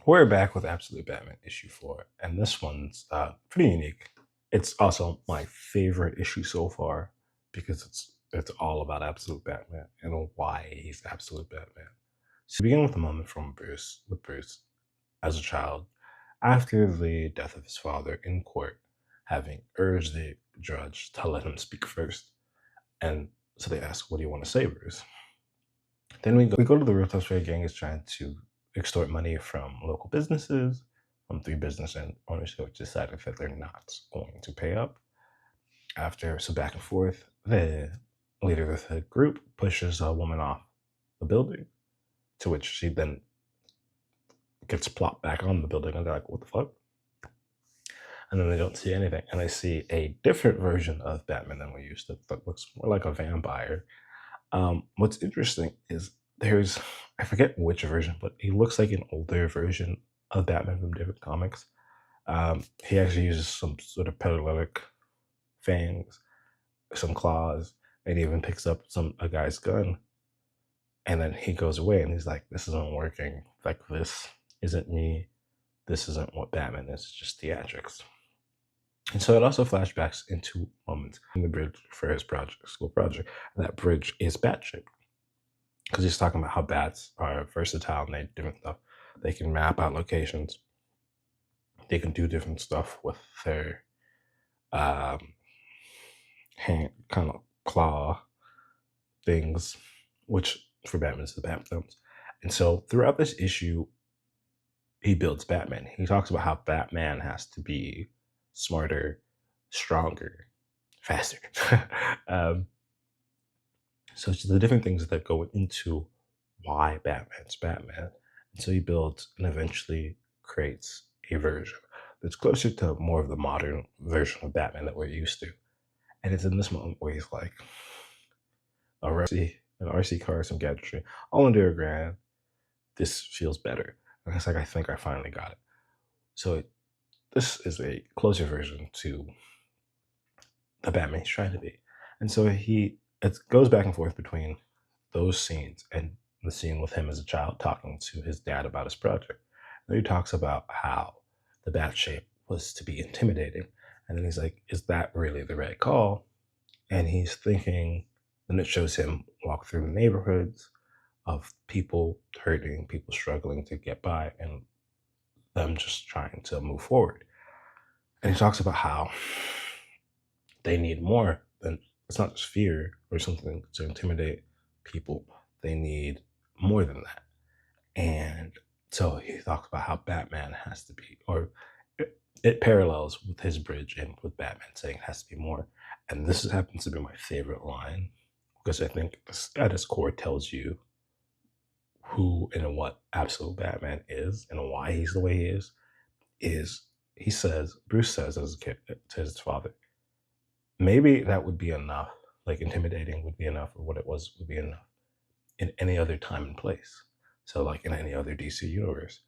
We're back with Absolute Batman issue 4, and this one's pretty unique. It's also my favorite issue so far because it's all about Absolute Batman and why he's Absolute Batman. So we begin with a moment from Bruce as a child after the death of his father in court, having urged the judge to let him speak first. And so they ask, "What do you want to say, Bruce?" Then we go to the rooftops where a gang is trying to extort money from local businesses, from three business owners who have decided that they're not going to pay up. After some back and forth, the leader of the group pushes a woman off the building, to which she then gets plopped back on the building, and they're like, "What the fuck?" And then they don't see anything, and they see a different version of Batman than we used to, that looks more like a vampire. What's interesting is I forget which version, but he looks like an older version of Batman from different comics. He actually uses some sort of paralytic fangs, some claws, and he even picks up a guy's gun. And then he goes away and he's like, "This isn't working. Like, this isn't me. This isn't what Batman is. It's just theatrics." And so it also flashbacks into moments in the bridge for his school project. And that bridge is Batship, because he's talking about how bats are versatile and they do different stuff. They can map out locations. They can do different stuff with their um, hand, kind of claw things, which for Batman is the Bat films. And so throughout this issue, he builds Batman. He talks about how Batman has to be smarter, stronger, faster. um, so it's the different things that go into why Batman's Batman. And so he builds and eventually creates a version that's closer to more of the modern version of Batman that we're used to. And it's in this moment where he's like, an RC car, some gadgetry, all under $1,000. This feels better. And it's like, I think I finally got it. So this is a closer version to the Batman he's trying to be. And so it goes back and forth between those scenes and the scene with him as a child talking to his dad about his project. And he talks about how the bat shape was to be intimidating. And then he's like, "Is that really the right call?" And he's thinking, and it shows him walk through the neighborhoods of people hurting, people struggling to get by, and them just trying to move forward. And he talks about how they need more than, it's not just fear or something to intimidate people. They need more than that. And so he talks about how Batman has to be, or it parallels with his bridge and with Batman saying it has to be more. And this happens to be my favorite line because I think at its core tells you who and what Absolute Batman is and why he's the way he is Bruce says as a kid to his father, maybe that would be enough, like intimidating would be enough, or what it was would be enough in any other time and place. So like in any other DC universe.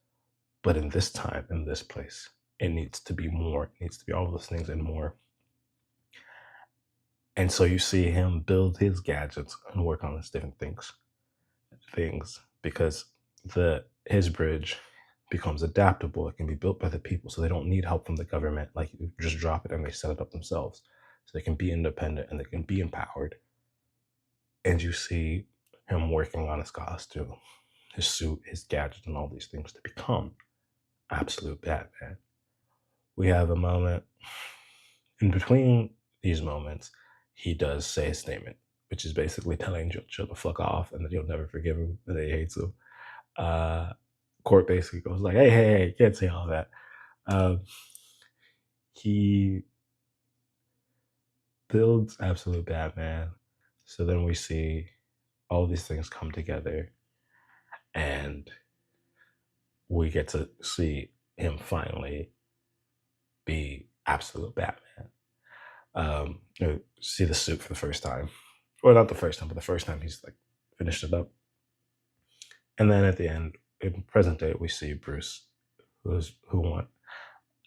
But in this time, in this place, it needs to be more. It needs to be all those things and more. And so you see him build his gadgets and work on these different things because his bridge becomes adaptable. It can be built by the people, so they don't need help from the government. Like, you just drop it and they set it up themselves. So they can be independent and they can be empowered. And you see him working on his costume, his suit, his gadget, and all these things to become Absolute Batman. We have a moment in between these moments. He does say a statement, which is basically telling Joe to fuck off and that he'll never forgive him, that he hates him. Court basically goes like, hey, you can't say all that. He builds Absolute Batman. So then we see all these things come together and we get to see him finally be Absolute Batman. See the suit for the first time. Well, not the first time, but the first time he's like finished it up. And then at the end, in present day, we see Bruce, who went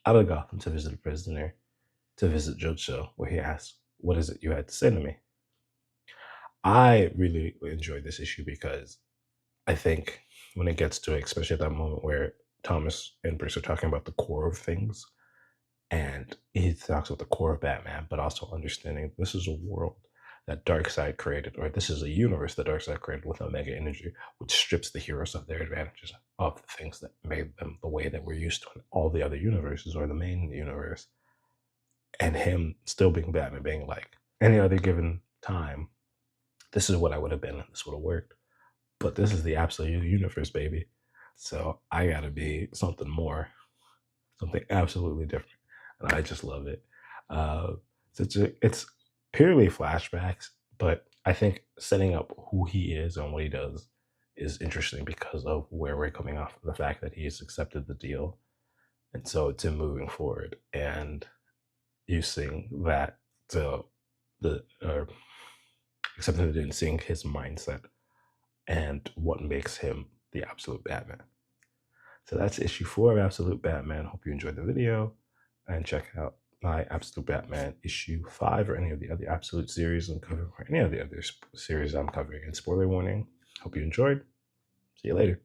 out of Gotham to visit a prisoner, to visit Jojo, where he asks, "What is it you had to say to me?" I really enjoyed this issue because I think when it gets to it, especially at that moment where Thomas and Bruce are talking about the core of things, and he talks about the core of Batman, but also understanding this is a world that Darkseid created, or this is a universe that Darkseid created with Omega Energy, which strips the heroes of their advantages, of the things that made them the way that we're used to in all the other universes or the main universe. And him still being Batman, being like, any other given time, this is what I would have been, and this would have worked. But this is the absolute universe, baby. So I gotta be something more, something absolutely different. And I just love it. Uh, it's purely flashbacks, but I think setting up who he is and what he does is interesting because of where we're coming off, the fact that he's accepted the deal. And so it's him moving forward and using that to the accepting it and seeing his mindset and what makes him the absolute Batman. So that's issue 4 of Absolute Batman. Hope you enjoyed the video, and check out my Absolute Batman issue 5 or any of the other Absolute series I'm covering, or any of the other series I'm covering. And spoiler warning, hope you enjoyed. See you later.